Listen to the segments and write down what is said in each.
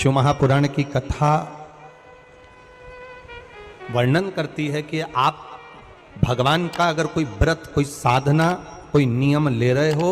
शिव महापुराण की कथा वर्णन करती है कि आप भगवान का अगर कोई व्रत, कोई साधना, कोई नियम ले रहे हो,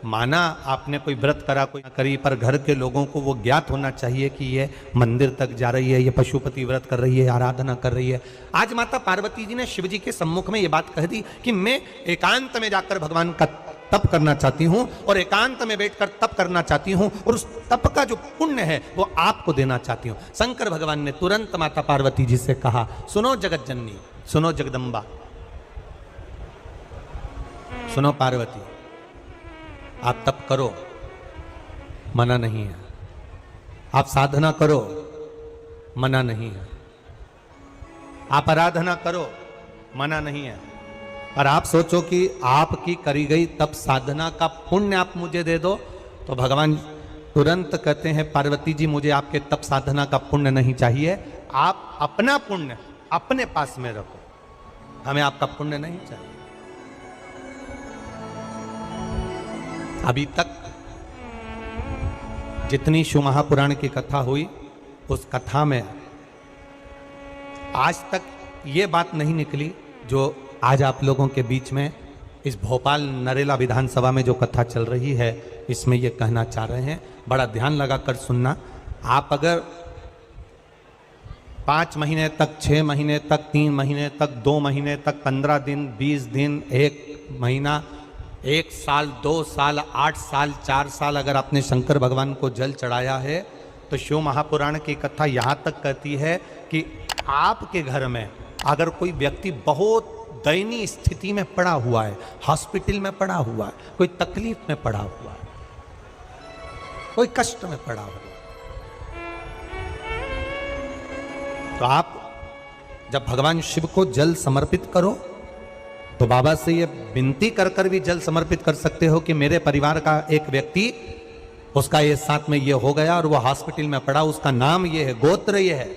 माना आपने कोई व्रत करा, कोई करी, पर घर के लोगों को वो ज्ञात होना चाहिए कि ये मंदिर तक जा रही है, ये पशुपति व्रत कर रही है, आराधना कर रही है। आज माता पार्वती जी ने शिव जी के सम्मुख में ये बात कह दी कि मैं एकांत में जाकर भगवान का तप करना चाहती हूं और एकांत में बैठकर तप करना चाहती हूं और उस तप का जो पुण्य है वो आपको देना चाहती हूं। शंकर भगवान ने तुरंत माता पार्वती जी से कहा, सुनो जगत जननी, सुनो जगदम्बा, सुनो पार्वती, आप तप करो, मना नहीं है। आप साधना करो, मना नहीं है। आप आराधना करो, मना नहीं है। और आप सोचो कि आपकी करी गई तप साधना का पुण्य आप मुझे दे दो, तो भगवान तुरंत कहते हैं, पार्वती जी मुझे आपके तप साधना का पुण्य नहीं चाहिए, आप अपना पुण्य अपने पास में रखो, हमें आपका पुण्य नहीं चाहिए। अभी तक जितनी शिव महापुराण की कथा हुई, उस कथा में आज तक ये बात नहीं निकली जो आज आप लोगों के बीच में इस भोपाल नरेला विधानसभा में जो कथा चल रही है, इसमें ये कहना चाह रहे हैं। बड़ा ध्यान लगाकर सुनना। आप अगर 5 महीने तक, 6 महीने तक, 3 महीने तक, 2 महीने तक, 15 दिन, 20 दिन, 1 महीना, 1 साल, 2 साल, 8 साल, 4 साल अगर आपने शंकर भगवान को जल चढ़ाया है, तो शिव महापुराण की कथा यहाँ तक कहती है कि आपके घर में अगर कोई व्यक्ति बहुत दयनीय स्थिति में पड़ा हुआ है, हॉस्पिटल में पड़ा हुआ है, कोई तकलीफ में पड़ा हुआ है, कोई कष्ट में पड़ा हुआ है, तो आप जब भगवान शिव को जल समर्पित करो तो बाबा से ये विनती कर कर भी जल समर्पित कर सकते हो कि मेरे परिवार का एक व्यक्ति, उसका ये साथ में ये हो गया और वो हॉस्पिटल में पड़ा, उसका नाम ये है, गोत्र ये है।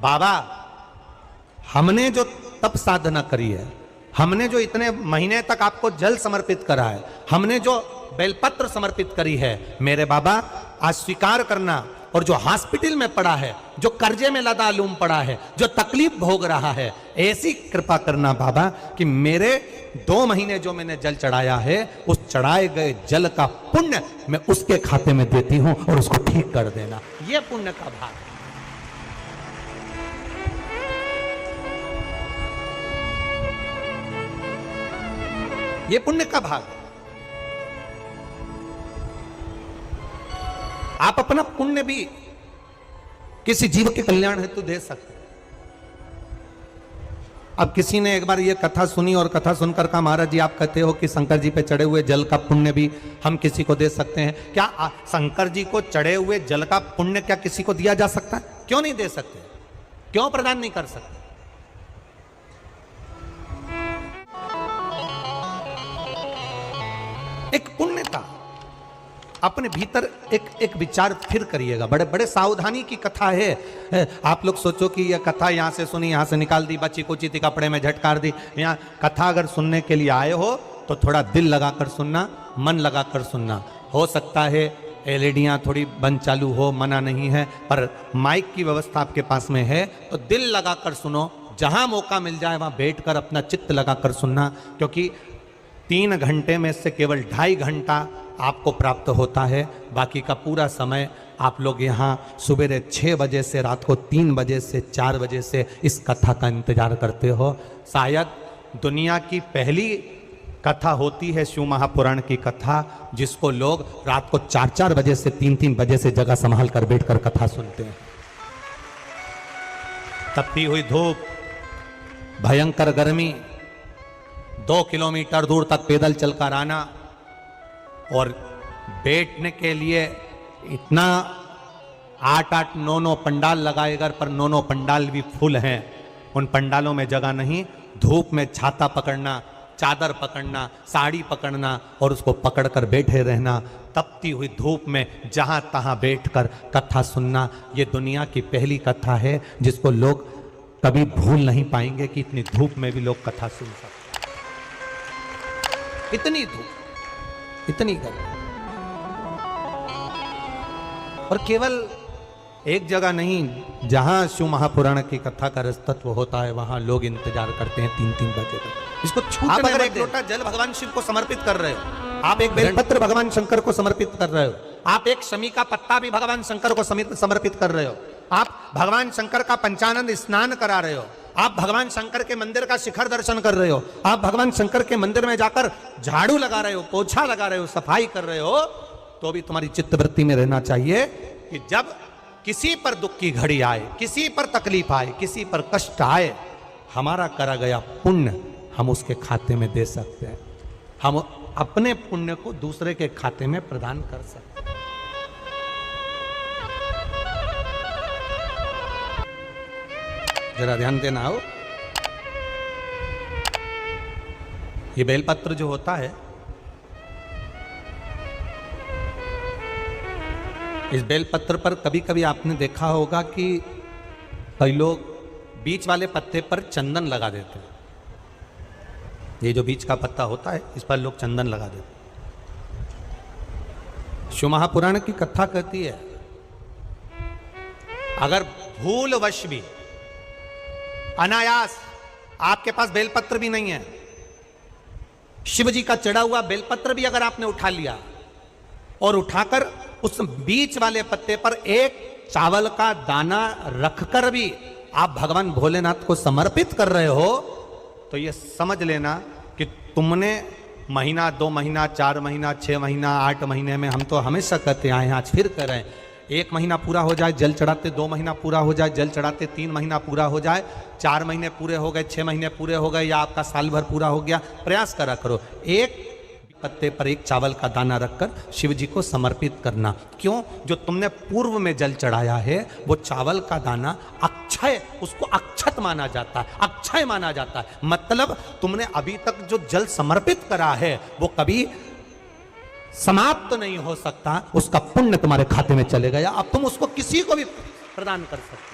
बाबा, हमने जो तप साधना करी है, हमने जो इतने महीने तक आपको जल समर्पित करा है, हमने जो बेलपत्र समर्पित करी है, मेरे बाबा आज स्वीकार करना। और जो हॉस्पिटल में पड़ा है, जो कर्जे में लदालूम पड़ा है, जो तकलीफ भोग रहा है, ऐसी कृपा करना बाबा कि मेरे 2 महीने जो मैंने जल चढ़ाया है, उस चढ़ाए गए जल का पुण्य मैं उसके खाते में देती हूं और उसको ठीक कर देना। यह पुण्य का भाग है। ये पुण्य का भाग है। आप अपना पुण्य भी किसी जीव के कल्याण हेतु दे सकते हैं। अब किसी ने एक बार ये कथा सुनी और कथा सुनकर कहा, महाराज जी आप कहते हो कि शंकर जी पे चढ़े हुए जल का पुण्य भी हम किसी को दे सकते हैं क्या? शंकर जी को चढ़े हुए जल का पुण्य क्या किसी को दिया जा सकता है? क्यों नहीं दे सकते? क्यों प्रदान नहीं कर सकते? एक पुण्यता अपने भीतर एक विचार फिर करिएगा। बड़े बड़े सावधानी की कथा है। आप लोग सोचो कि यह कथा यहाँ से सुनी, यहाँ से निकाल दी, बच्ची कुची थी कपड़े में झटकार दी। यहाँ कथा अगर सुनने के लिए आए हो तो थोड़ा दिल लगाकर सुनना, मन लगाकर सुनना। हो सकता है एलईडियाँ थोड़ी बंद चालू हो, मना नहीं है, पर माइक की व्यवस्था आपके पास में है तो दिल लगाकर सुनो। जहाँ मौका मिल जाए वहाँ बैठकर अपना चित्त लगाकर सुनना, क्योंकि 3 घंटे में से केवल 2.5 घंटा आपको प्राप्त होता है। बाकी का पूरा समय आप लोग यहाँ सुबह 6 बजे से रात को 3 बजे से 4 बजे से इस कथा का इंतजार करते हो। शायद दुनिया की पहली कथा होती है शिव महापुराण की कथा, जिसको लोग रात को 4-4 बजे से 3-3 बजे से जगह संभाल कर बैठकर कथा सुनते हैं। तपती हुई धूप, भयंकर गर्मी, 2 किलोमीटर दूर तक पैदल चलकर आना और बैठने के लिए इतना 8-8, 9-9 पंडाल लगाए गए, पर 9-9 पंडाल भी फुल हैं। उन पंडालों में जगह नहीं। धूप में छाता पकड़ना, चादर पकड़ना, साड़ी पकड़ना और उसको पकड़कर बैठे रहना। तपती हुई धूप में जहाँ तहाँ बैठकर कथा सुनना, ये दुनिया की पहली कथा है जिसको लोग कभी भूल नहीं पाएंगे कि इतनी धूप में भी लोग कथा सुन सकते। इतनी धूप, इतनी गर्मी, और केवल एक जगह नहीं, जहां शिव महापुराण की कथा का रसतत्व होता है वहां लोग इंतजार करते हैं 3-3 बजे तक। इसको छूटने मत दें। आप अगर एक लोटा जल भगवान शिव को समर्पित कर रहे हो, आप एक बेलपत्र भगवान शंकर को समर्पित कर रहे हो, आप एक शमी का पत्ता भी भगवान शंकर को समर्पित कर रहे हो, आप भगवान शंकर का पंचानंद स्नान करा रहे हो, आप भगवान शंकर के मंदिर का शिखर दर्शन कर रहे हो, आप भगवान शंकर के मंदिर में जाकर झाड़ू लगा रहे हो, पोछा लगा रहे हो, सफाई कर रहे हो, तो भी तुम्हारी चित्तवृत्ति में रहना चाहिए कि जब किसी पर दुख की घड़ी आए, किसी पर तकलीफ आए, किसी पर कष्ट आए, हमारा करा गया पुण्य हम उसके खाते में दे सकते हैं, हम अपने पुण्य को दूसरे के खाते में प्रदान कर सकते हैं। जरा ध्यान देना हो, ये बेलपत्र जो होता है, इस बेलपत्र पर कभी कभी आपने देखा होगा कि कई लोग बीच वाले पत्ते पर चंदन लगा देते हैं। ये जो बीच का पत्ता होता है इस पर लोग चंदन लगा देते हैं। शिव महापुराण की कथा कहती है, अगर भूलवश भी अनायास आपके पास बेलपत्र भी नहीं है, शिव जी का चढ़ा हुआ बेलपत्र भी अगर आपने उठा लिया और उठाकर उस बीच वाले पत्ते पर एक चावल का दाना रखकर भी आप भगवान भोलेनाथ को समर्पित कर रहे हो, तो ये समझ लेना कि तुमने महीना, 2 महीना, 4 महीना, 6 महीना, 8 महीने में, हम तो हमेशा कहते आए हैं, आज फिर कह रहे हैं, 1 महीना पूरा हो जाए जल चढ़ाते, 2 महीना पूरा हो जाए जल चढ़ाते, 3 महीना पूरा हो जाए, 4 महीने पूरे हो गए, 6 महीने पूरे हो गए, या आपका साल भर पूरा हो गया, प्रयास करा करो एक पत्ते पर एक चावल का दाना रखकर शिव जी को समर्पित करना। क्यों? जो तुमने पूर्व में जल चढ़ाया है वो चावल का दाना अक्षय, उसको अक्षत माना जाता है, अक्षय माना जाता है। मतलब तुमने अभी तक जो जल समर्पित करा है वो कभी समाप्त तो नहीं हो सकता, उसका पुण्य तुम्हारे खाते में चले गया, अब तुम उसको किसी को भी प्रदान कर सकते।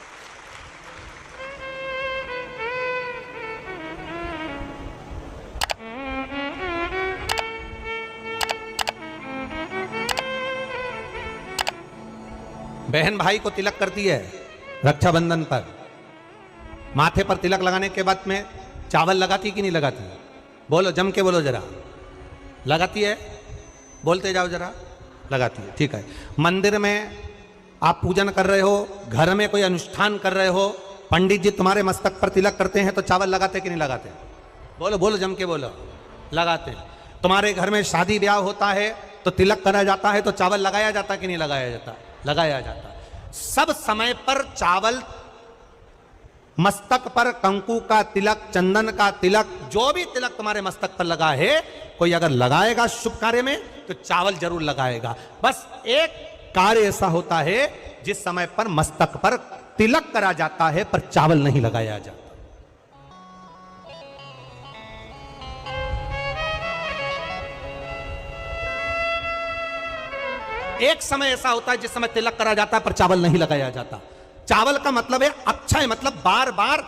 बहन भाई को तिलक करती है रक्षाबंधन पर, माथे पर तिलक लगाने के बाद में चावल लगाती कि नहीं लगाती? बोलो, जम के बोलो जरा। लगाती है? बोलते जाओ जरा। लगाती है, ठीक है। मंदिर में आप पूजन कर रहे हो, घर में कोई अनुष्ठान कर रहे हो, पंडित जी तुम्हारे मस्तक पर तिलक करते हैं तो चावल लगाते कि नहीं लगाते? बोलो बोलो, जम के बोलो। लगाते। तुम्हारे घर में शादी ब्याह होता है तो तिलक करा जाता है तो चावल लगाया जाता कि नहीं लगाया जाता? लगाया जाता। सब समय पर चावल, मस्तक पर कंकु का तिलक, चंदन का तिलक, जो भी तिलक तुम्हारे मस्तक पर लगा है, कोई अगर लगाएगा शुभ कार्य में तो चावल जरूर लगाएगा। बस एक कार्य ऐसा होता है जिस समय पर मस्तक पर तिलक करा जाता है पर चावल नहीं लगाया जाता। एक समय ऐसा होता है जिस समय तिलक करा जाता है पर चावल नहीं लगाया जाता। चावल का मतलब है अक्षय, मतलब बार बार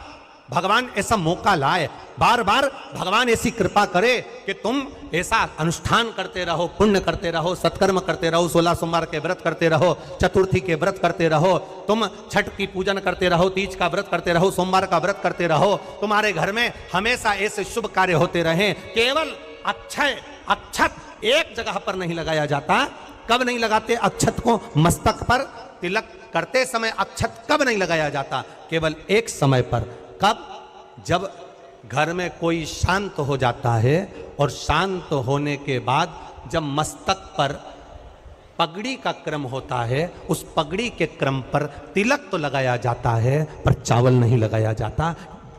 भगवान ऐसा मौका लाए, बार बार भगवान ऐसी कृपा करे कि तुम ऐसा अनुष्ठान करते रहो, पुण्य करते रहो, सत्कर्म करते रहो, 16 सोमवार के व्रत करते रहो, चतुर्थी के व्रत करते रहो, तुम छठ की पूजन करते रहो, तीज का व्रत करते रहो, सोमवार का व्रत करते रहो, तुम्हारे घर में हमेशा ऐसे शुभ कार्य होते रहे। केवल अक्षय, अक्षत एक जगह पर नहीं लगाया जाता। कब नहीं लगाते अक्षत को? मस्तक पर तिलक करते समय अक्षत कब नहीं लगाया जाता? केवल एक समय पर। कब? जब घर में कोई शांत हो जाता है, और शांत होने के बाद जब मस्तक पर पगड़ी का क्रम होता है, उस पगड़ी के क्रम पर तिलक तो लगाया जाता है पर चावल नहीं लगाया जाता।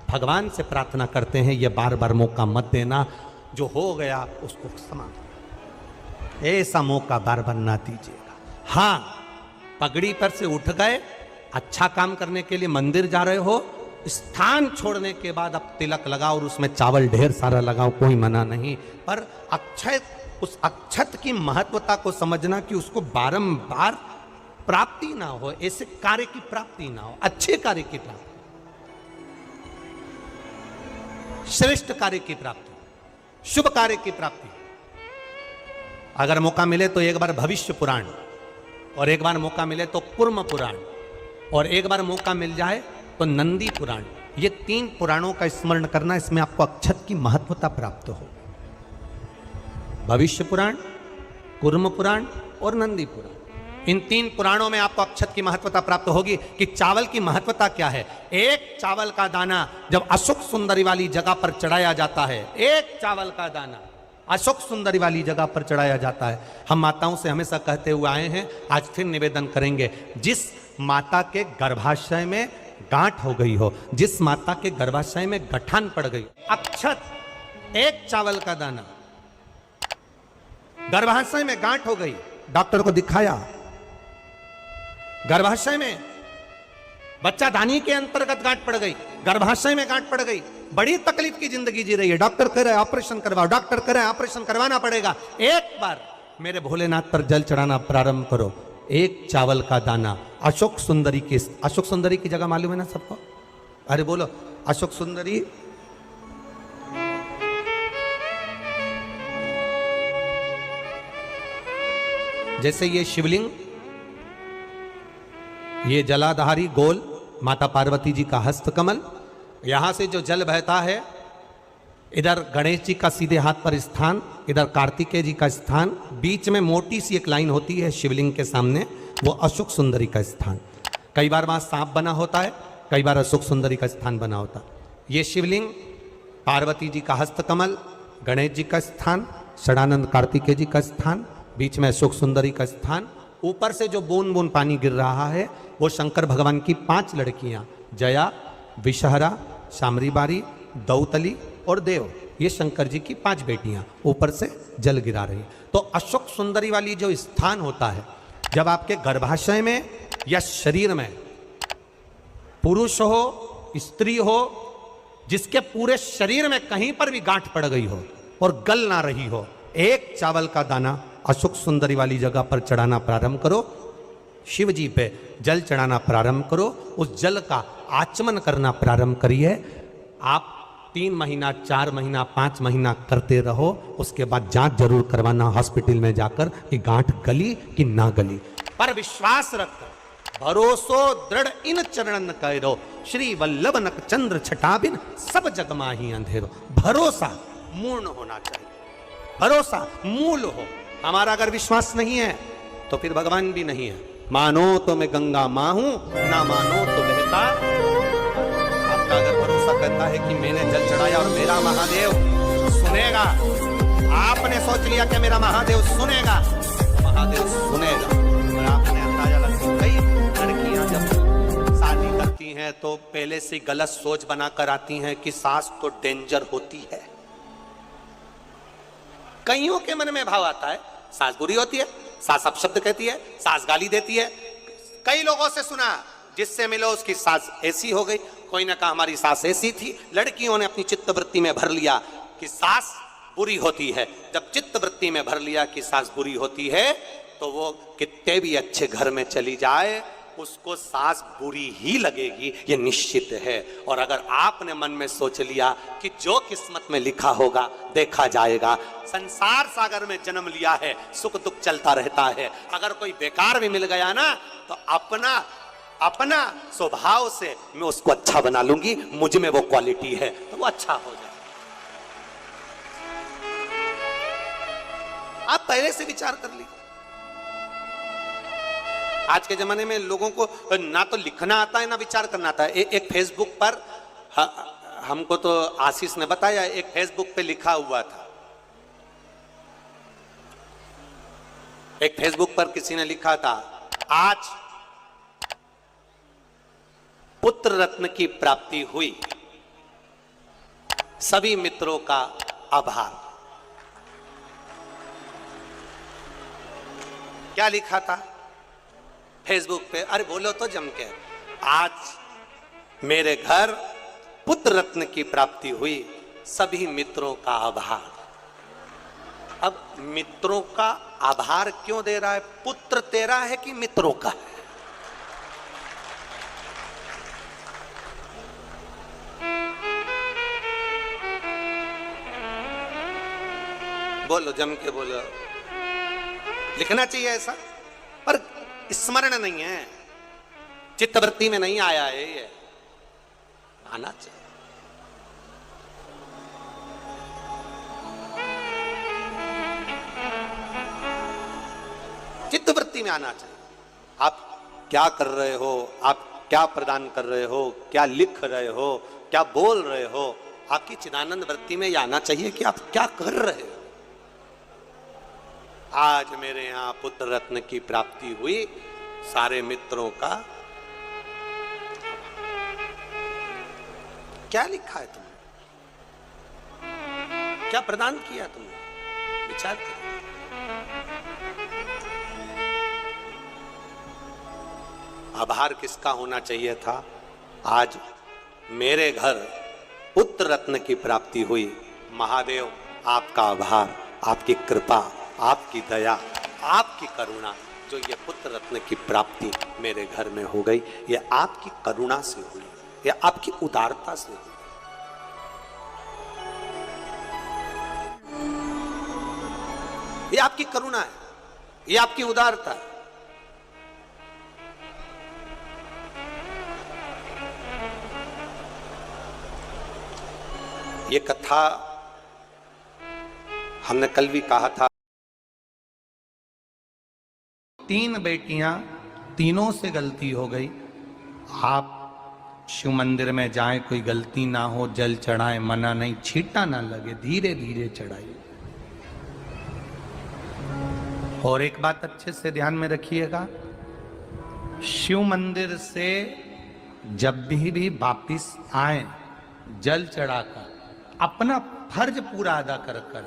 भगवान से प्रार्थना करते हैं ये बार बार मौका मत देना, जो हो गया उसको समाप्त, ऐसा मौका बार बार ना दीजिएगा। हाँ, पगड़ी पर से उठ गए, अच्छा काम करने के लिए मंदिर जा रहे हो, स्थान छोड़ने के बाद अब तिलक लगाओ और उसमें चावल ढेर सारा लगाओ, कोई मना नहीं। पर अक्षय, उस अक्षत की महत्वता को समझना कि उसको बारंबार प्राप्ति ना हो, ऐसे कार्य की प्राप्ति ना हो, अच्छे कार्य की प्राप्ति, श्रेष्ठ कार्य की प्राप्ति, शुभ कार्य की प्राप्ति। अगर मौका मिले तो एक बार भविष्य पुराण, और एक बार मौका मिले तो कुर्म पुराण, और एक बार मौका मिल जाए तो नंदी पुराण, ये 3 पुराणों का स्मरण करना, इसमें आपको अक्षत की महत्वता प्राप्त हो। भविष्य पुराण, कूर्म पुराण और नंदी पुराण, इन 3 पुराणों में आपको अक्षत की महत्वता प्राप्त होगी कि चावल की महत्वता क्या है। एक चावल का दाना जब अशोक सुंदरी वाली जगह पर चढ़ाया जाता है, एक चावल का दाना अशोक सुंदरी वाली जगह पर चढ़ाया जाता है। हम माताओं से हमेशा कहते हुए आए हैं, आज फिर निवेदन करेंगे, जिस माता के गर्भाशय में गांठ हो गई हो, जिस माता के गर्भाशय में गठान पड़ गई, अक्षत, एक चावल का दाना, गर्भाशय में गांठ हो गई, डॉक्टर को दिखाया, गर्भाशय में बच्चा दानी के अंतर्गत गांठ पड़ गई, गर्भाशय में गांठ पड़ गई, बड़ी तकलीफ की जिंदगी जी रही है, डॉक्टर कह रहा है ऑपरेशन करवाओ, डॉक्टर कह रहा है ऑपरेशन करवाना पड़ेगा। एक बार मेरे भोलेनाथ पर जल चढ़ाना प्रारंभ करो। एक चावल का दाना अशोक सुंदरी की, अशोक सुंदरी की जगह मालूम है ना सबको? अरे बोलो अशोक सुंदरी, जैसे ये शिवलिंग, ये जलाधारी गोल माता पार्वती जी का हस्तकमल, यहां से जो जल बहता है, इधर गणेश जी का सीधे हाथ पर स्थान, इधर कार्तिकेय जी का स्थान, बीच में मोटी सी एक लाइन होती है शिवलिंग के सामने, वो अशोक सुंदरी का स्थान। कई बार वहां सांप बना होता है, कई बार अशोक सुंदरी का स्थान बना होता है। ये शिवलिंग, पार्वती जी का हस्तकमल, गणेश जी का स्थान, षडानंद कार्तिकेय जी का स्थान, बीच में अशोक सुंदरी का स्थान, ऊपर से जो बूंद बूंद पानी गिर रहा है वो शंकर भगवान की 5 लड़कियां, जया, विषहरा, शामरीबारी, दौतली और देव, ये शंकर जी की 5 बेटियां ऊपर से जल गिरा रही। तो अशोक सुंदरी वाली जो स्थान होता है, जब आपके गर्भाशय में या शरीर में पुरुष हो, स्त्री हो, जिसके पूरे शरीर में कहीं पर भी गांठ पड़ गई हो और गल ना रही हो, एक चावल का दाना अशोक सुंदरी वाली जगह पर चढ़ाना प्रारंभ करो, शिव जी पे जल चढ़ाना प्रारंभ करो, उस जल का आचमन करना प्रारंभ करिए। आप 3 महीना, 4 महीना, 5 महीना करते रहो, उसके बाद जांच जरूर करवाना हॉस्पिटल में जाकर कि गांठ गली कि ना गली। पर विश्वास रखो, भरोसो दृढ़ इन चरणन करो, श्री वल्लभ नक चंद्र छटाबिन सब जग माही अंधेरो। भरोसा मूर्ण होना चाहिए, भरोसा मूल हो। हमारा अगर विश्वास नहीं है तो फिर भगवान भी नहीं है। मानो तो मैं गंगा मां हूं, ना मानो तो बहता। आपका अगर भरोसा कहता है कि मैंने जल चढ़ाया और मेरा महादेव सुनेगा, आपने सोच लिया कि मेरा महादेव सुनेगा, महादेव सुनेगा। और आपने अंदाजा लगा, कई लड़कियां जब शादी करती हैं तो पहले से गलत सोच बनाकर आती हैं कि सास तो डेंजर होती है। कईयों के मन में भाव आता है सास बुरी होती है, सास अपशब्द कहती है, सास गाली देती है। कई लोगों से सुना, जिससे मिलो उसकी सास ऐसी हो गई, कोई ने कहा हमारी सास ऐसी थी। लड़कियों ने अपनी चित्तवृत्ति में भर लिया कि सास बुरी होती है। जब चित्तवृत्ति में भर लिया कि सास बुरी होती है, तो वो कितने भी अच्छे घर में चली जाए, उसको सास बुरी ही लगेगी, ये निश्चित है। और अगर आपने मन में सोच लिया कि जो किस्मत में लिखा होगा देखा जाएगा, संसार सागर में जन्म लिया है, सुख दुख चलता रहता है। अगर कोई बेकार भी मिल गया ना, तो अपना स्वभाव से मैं उसको अच्छा बना लूंगी, मुझ में वो क्वालिटी है, तो वो अच्छा हो जाए। आप पहले से विचार कर लीजिए। आज के जमाने में लोगों को ना तो लिखना आता है ना विचार करना आता है। एक फेसबुक पर हमको तो आशीष ने बताया, एक फेसबुक पे लिखा हुआ था, एक फेसबुक पर किसी ने लिखा था, आज पुत्र रत्न की प्राप्ति हुई, सभी मित्रों का आभार। क्या लिखा था फेसबुक पे? अरे बोलो तो जम के, आज मेरे घर पुत्र रत्न की प्राप्ति हुई, सभी मित्रों का आभार। अब मित्रों का आभार क्यों दे रहा है? पुत्र तेरा है कि मित्रों का है? बोलो जम के बोलो। लिखना चाहिए ऐसा, पर स्मरण नहीं है। चित्तवृत्ति में नहीं आया है, ये आना चाहिए। चित्तवृत्ति में आना चाहिए। आप क्या कर रहे हो, आप क्या प्रदान कर रहे हो, क्या लिख रहे हो, क्या बोल रहे हो, आपकी चिदानंद वृत्ति में यह आना चाहिए कि आप क्या कर रहे हो। आज मेरे यहां पुत्र रत्न की प्राप्ति हुई, सारे मित्रों का क्या लिखा है तुमने, क्या प्रदान किया तुमने, विचार करो। आभार किसका होना चाहिए था? आज मेरे घर पुत्र रत्न की प्राप्ति हुई, महादेव आपका आभार, आपकी कृपा, आपकी दया, आपकी करुणा, जो ये पुत्र रत्न की प्राप्ति मेरे घर में हो गई, ये आपकी करुणा से हुई, ये आपकी उदारता से हुई। ये आपकी करुणा है, ये आपकी उदारता है। ये कथा हमने कल भी कहा था, 3 बेटियां, तीनों से गलती हो गई। आप शिव मंदिर में जाएं, कोई गलती ना हो, जल चढ़ाएं, मना नहीं, छींटा ना लगे, धीरे धीरे चढ़ाइए। और एक बात अच्छे से ध्यान में रखिएगा, शिव मंदिर से जब भी वापिस आए, जल चढ़ाकर अपना फर्ज पूरा अदा कर कर।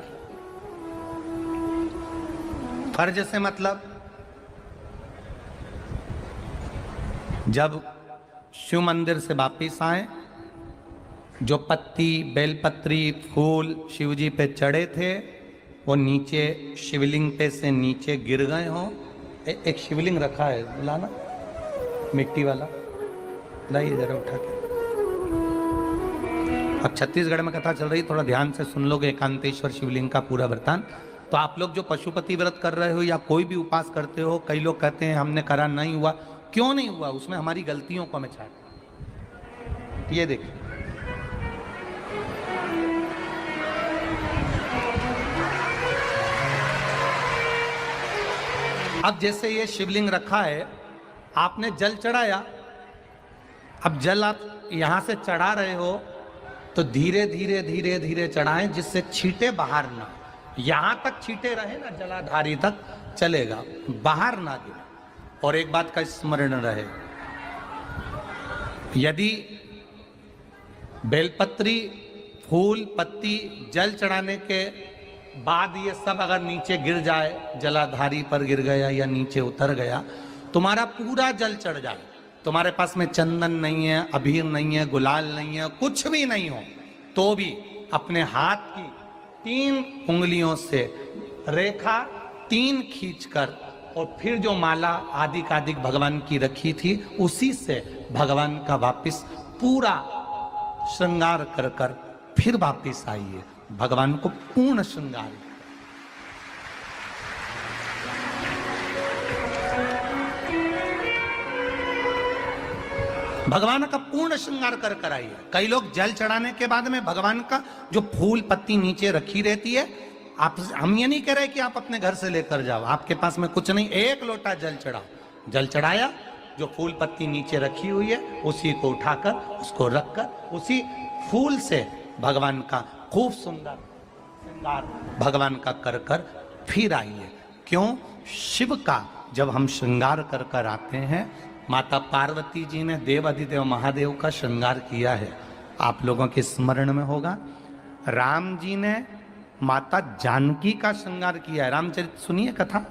फर्ज से मतलब जब शिव मंदिर से वापिस आए, जो पत्ती, बेलपत्री, फूल शिव जी पे चढ़े थे, वो नीचे शिवलिंग पे से नीचे गिर गए हों। एक शिवलिंग रखा है, लाना मिट्टी वाला, लाइए जरा उठा के। अब छत्तीसगढ़ में कथा चल रही, थोड़ा ध्यान से सुन लोगे एकांतेश्वर शिवलिंग का पूरा वृतांत। तो आप लोग जो पशुपति व्रत कर रहे हो या कोई भी उपास करते हो, कई लोग कहते हैं हमने करा नहीं हुआ। क्यों नहीं हुआ? उसमें हमारी गलतियों को हमें छाट। ये देखिए, अब जैसे ये शिवलिंग रखा है, आपने जल चढ़ाया, अब जल आप यहां से चढ़ा रहे हो तो धीरे धीरे धीरे धीरे चढ़ाएं, जिससे छींटे बाहर ना, यहां तक छींटे रहे ना, जलाधारी तक चलेगा, बाहर ना गिरे। और एक बात का स्मरण रहे, यदि बेलपत्री, फूल, पत्ती, जल चढ़ाने के बाद ये सब अगर नीचे गिर जाए, जलाधारी पर गिर गया या नीचे उतर गया, तुम्हारा पूरा जल चढ़ जाए, तुम्हारे पास में चंदन नहीं है, अबीर नहीं है, गुलाल नहीं है, कुछ भी नहीं हो, तो भी अपने हाथ की 3 उंगलियों से रेखा 3 खींचकर, और फिर जो माला आदिकादिक भगवान की रखी थी, उसी से भगवान का वापिस पूरा श्रृंगार कर कर फिर वापिस आइए, भगवान को पूर्ण श्रृंगार। भगवान का पूर्ण श्रृंगार कर कर आइए। कई लोग जल चढ़ाने के बाद में भगवान का जो फूल पत्ती नीचे रखी रहती है, आप, हम ये नहीं कह रहे कि आप अपने घर से लेकर जाओ, आपके पास में कुछ नहीं, 1 लोटा जल चढ़ाओ, जल चढ़ाया, जो फूल पत्ती नीचे रखी हुई है उसी को उठाकर, उसको रखकर, उसी फूल से भगवान का खूब सुंदर श्रृंगार भगवान का कर कर फिर आइए। क्यों? शिव का जब हम श्रृंगार कर कर आते हैं, माता पार्वती जी ने देव अधिदेव महादेव का श्रृंगार किया है, आप लोगों के स्मरण में होगा। राम जी ने माता जानकी का श्रृंगार किया है। रामचरित सुनिए कथा,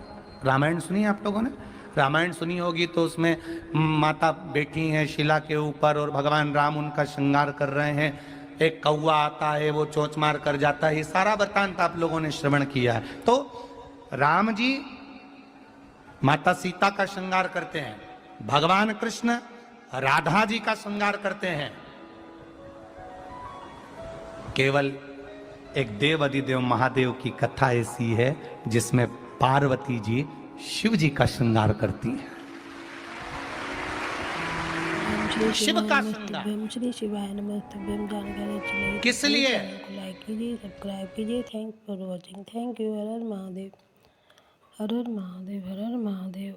रामायण सुनिए आप लोगों ने, रामायण सुनी होगी, तो उसमें माता बैठी हैं शिला के ऊपर और भगवान राम उनका श्रृंगार कर रहे हैं। एक कौवा आता है, वो चोंच मार कर जाता है, ये सारा वृत्तांत आप लोगों ने श्रवण किया है। तो राम जी माता सीता का श्रृंगार करते हैं, भगवान कृष्ण राधा जी का श्रृंगार करते हैं। केवल एक देव अधिदेव महादेव की कथा ऐसी है जिसमें पार्वती जी शिव जी का श्रृंगार करती हैं। शिव का श्रृंगार। श्री शिवाय नमस्तुभ्यम। जानकारी अच्छी लगी किस लिए? चैनल को लाइक कीजिए, सब्सक्राइब कीजिए। Thanks for watching. Thank you. Her her Mahadev, her her Mahadev, her her Mahadev.